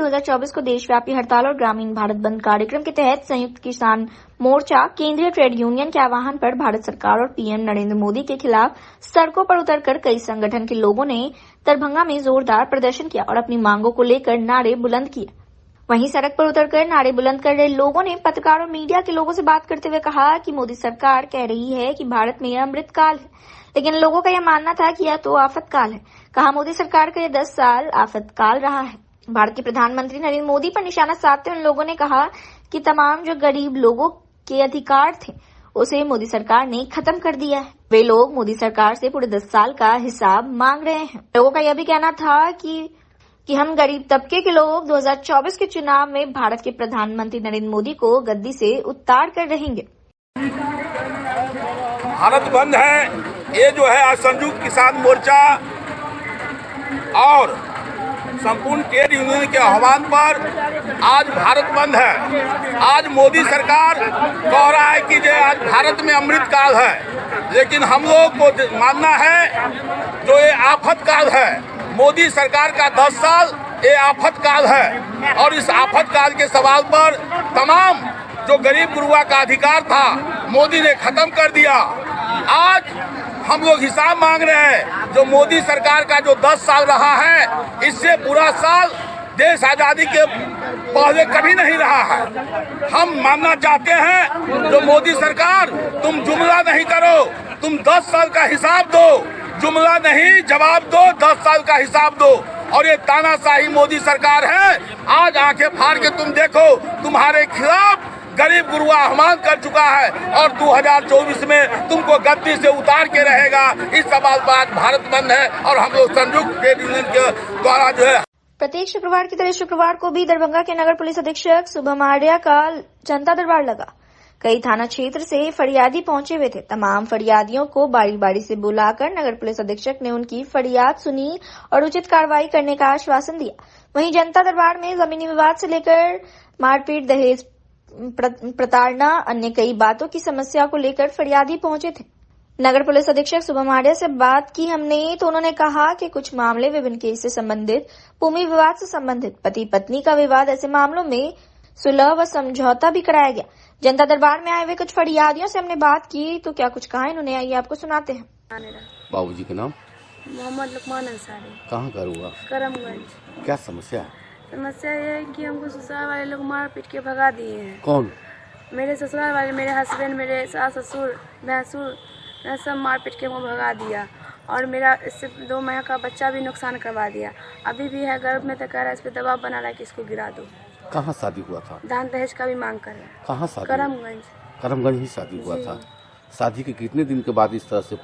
2024 को देशव्यापी हड़ताल और ग्रामीण भारत बंद कार्यक्रम के तहत संयुक्त किसान मोर्चा केंद्रीय ट्रेड यूनियन के आह्वान पर भारत सरकार और पीएम नरेंद्र मोदी के खिलाफ सड़कों पर उतरकर कई संगठन के लोगों ने दरभंगा में जोरदार प्रदर्शन किया और अपनी मांगों को लेकर नारे बुलंद किए। वहीं सड़क पर उतरकर नारे बुलंद कर रहे लोगों ने पत्रकार और मीडिया के लोगों से बात करते हुए कहा कि मोदी सरकार कह रही है कि भारत में अमृतकाल है, लेकिन लोगों का यह मानना था कि यह तो आफतकाल है। कहा मोदी सरकार का यह 10 साल आफतकाल रहा है। भारत के प्रधानमंत्री नरेंद्र मोदी पर निशाना साधते उन लोगों ने कहा कि तमाम जो गरीब लोगों के अधिकार थे उसे मोदी सरकार ने खत्म कर दिया है। वे लोग मोदी सरकार से पूरे 10 साल का हिसाब मांग रहे हैं। लोगों का यह भी कहना था कि हम गरीब तबके के लोग 2024 के चुनाव में भारत के प्रधानमंत्री नरेंद्र मोदी को गद्दी से उतार कर रहेंगे। भारत बंद है, ये जो है आज संयुक्त किसान मोर्चा और संपूर्ण ट्रेड यूनियन के आह्वान पर आज भारत बंद है। आज मोदी सरकार कह रहा है कि जो आज भारत में अमृतकाल है, लेकिन हम लोग को मानना है जो ये आफतकाल है। मोदी सरकार का 10 साल ये आफतकाल है और इस आफतकाल के सवाल पर तमाम जो गरीब गुरुआ का अधिकार था मोदी ने खत्म कर दिया। आज हम लोग हिसाब मांग रहे हैं। जो मोदी सरकार का जो 10 साल रहा है, इससे बुरा साल देश आजादी के पहले कभी नहीं रहा है। हम मानना चाहते हैं जो मोदी सरकार तुम जुमला नहीं करो, तुम 10 साल का हिसाब दो, जुमला नहीं जवाब दो, 10 साल का हिसाब दो। और ये तानाशाही मोदी सरकार है। आज आंखें फाड़ के तुम देखो, तुम्हारे खिलाफ गरीब गुरुआ आह्वान कर चुका है और 2024 में तुमको गद्दी से उतार के रहेगा। इस सवाल पर आज भारत बंद है और हम लोग संयुक्त ट्रेड यूनियन के द्वारा जो है प्रत्येक शुक्रवार की तरह शुक्रवार को भी दरभंगा के नगर पुलिस अधीक्षक शुभम आर्या का जनता दरबार लगा। कई थाना क्षेत्र से फरियादी पहुंचे हुए थे। तमाम फरियादियों को बारी बारी से बुलाकर नगर पुलिस अधीक्षक ने उनकी फरियाद सुनी और उचित कार्रवाई करने का आश्वासन दिया। वहीं जनता दरबार में जमीनी विवाद से लेकर मारपीट, दहेज प्रताड़ना, अन्य कई बातों की समस्या को लेकर फरियादी पहुंचे थे। नगर पुलिस अधीक्षक शुभम आर्या से बात की हमने तो उन्होंने कहा कि कुछ मामले विभिन्न केस से संबंधित, भूमि विवाद से संबंधित, पति पत्नी का विवाद, ऐसे मामलों में सुलह व समझौता भी कराया गया। जनता दरबार में आए हुए कुछ फरियादियों से हमने बात की तो क्या कुछ कहा इन्होंने, आइए आपको सुनाते हैं। बाबूजी का नाम मोहम्मद लुकमान अंसारी। कहाँ घर हुआ? करमगंज। क्या समस्या है? समस्या ये है कि हमको ससुराल वाले लोग मार पीट के भगा दिए हैं। कौन? मेरे ससुराल वाले, मेरे हस्बैंड, मेरे सास ससुर, भैंसुर ने सब मार पीट के हमको भगा दिया और मेरा इससे 2 माह का बच्चा भी नुकसान करवा दिया। अभी भी है गर्भ में, तो कह रहा है इस पर दबाव बना रहा है कि इसको गिरा दो। कहाँ शादी हुआ था? दान दहेज का भी मांग कर रहे हैं। कहाँ शादी? करमगंज। करमगंज ही शादी हुआ था। शादी के कितने दिन के बाद इस तरह से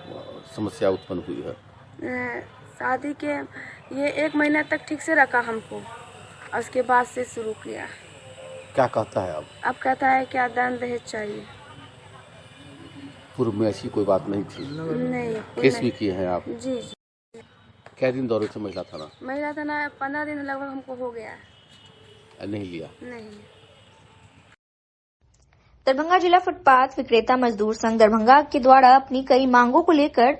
समस्या उत्पन्न हुई है? शादी के ये 1 महीना तक ठीक से रखा हमको और उसके बाद से शुरू किया। क्या कहता है अब कहता है क्या दान दहेज चाहिए। पूर्व में ऐसी कोई बात नहीं थी? नहीं। केस भी किए हैं आप? जी। क्या दिन दौरे थे महिला थाना? महिला थाना 15 दिन लगभग हमको हो गया है। नहीं लिया? नहीं। दरभंगा जिला फुटपाथ विक्रेता मजदूर संघ दरभंगा के द्वारा अपनी कई मांगों को लेकर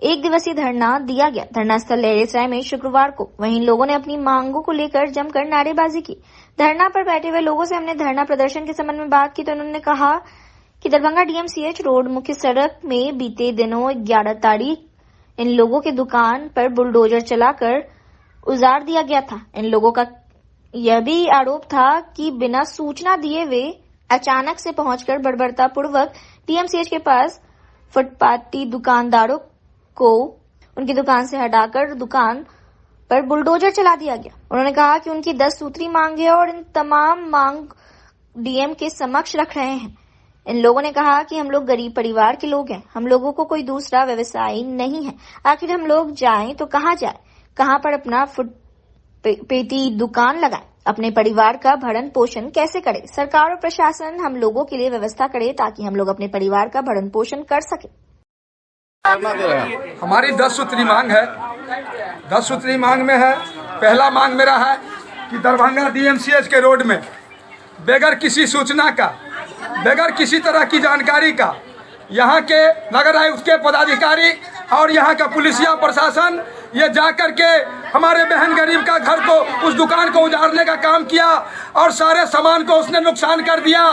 1 दिवसीय धरना दिया गया। धरना स्थल लहरेसराय में शुक्रवार को। वहीं लोगों ने अपनी मांगों को लेकर जमकर नारेबाजी की। धरना पर बैठे हुए लोगों से हमने धरना प्रदर्शन के संबंध में बात की तो उन्होंने कहा कि दरभंगा डीएमसीएच रोड मुख्य सड़क में बीते दिनों 11 तारीख इन लोगों के दुकान पर बुलडोजर चलाकर उजाड़ दिया गया था। इन लोगों का यह भी आरोप था कि बिना सूचना दिए वे अचानक से पहुंचकर बर्बरता पूर्वक डीएमसीएच के पास फुटपाती दुकानदारों को उनकी दुकान से हटाकर दुकान पर बुलडोजर चला दिया गया। उन्होंने कहा कि उनकी 10 सूत्री मांग है और इन तमाम मांग डीएम के समक्ष रख रहे हैं। इन लोगों ने कहा कि हम लोग गरीब परिवार के लोग हैं, हम लोगों को कोई दूसरा व्यवसाय नहीं है। आखिर हम लोग जाएं तो कहाँ जाएं, कहाँ पर अपना पेटी दुकान लगाएं, अपने परिवार का भरण पोषण कैसे करें। सरकार और प्रशासन हम लोगों के लिए व्यवस्था करे ताकि हम लोग अपने परिवार का भरण पोषण कर सके। हमारी 10 सूत्री मांग है। 10 सूत्री मांग में है, पहला मांग मेरा है कि दरभंगा डीएमसीएच के रोड में बगैर किसी सूचना का, बगैर किसी तरह की जानकारी का यहाँ के नगर आयुक्त के पदाधिकारी और यहाँ का पुलिसिया प्रशासन ये जाकर के हमारे बहन गरीब का घर को, उस दुकान को उजाड़ने का काम किया और सारे सामान को उसने नुकसान कर दिया।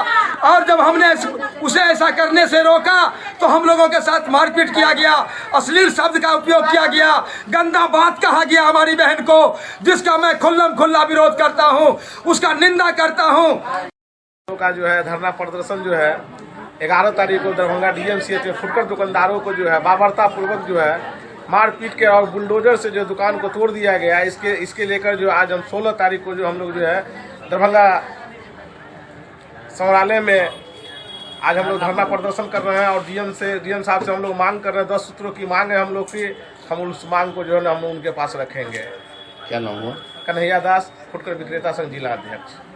और जब हमने उसे ऐसा करने से रोका तो हम लोगों के साथ मारपीट किया गया, अश्लील शब्द का उपयोग किया गया, गंदा बात कहा गया हमारी बहन को, जिसका मैं खुल्लम खुल्ला विरोध करता हूँ, उसका निंदा करता हूँ। का जो है धरना प्रदर्शन जो है 11 तारीख को दरभंगा DMCH में फुटकर दुकानदारों को जो है बाबरता पूर्वक जो है मारपीट के और बुलडोजर से जो दुकान को तोड़ दिया गया। इसके लेकर जो आज हम 16 तारीख को जो हम लोग जो है दरभंगा संग्रहालय में आज हम लोग धरना प्रदर्शन कर रहे हैं और DM साहब से हम लोग मांग कर रहे हैं। 10 सूत्रों की मांग है हम लोग की। हम उस मांग को जो है ना हम लोग उनके पास रखेंगे। क्या नाम हुआ? कन्हैया दास, फुटकर विक्रेता संघ जिला अध्यक्ष।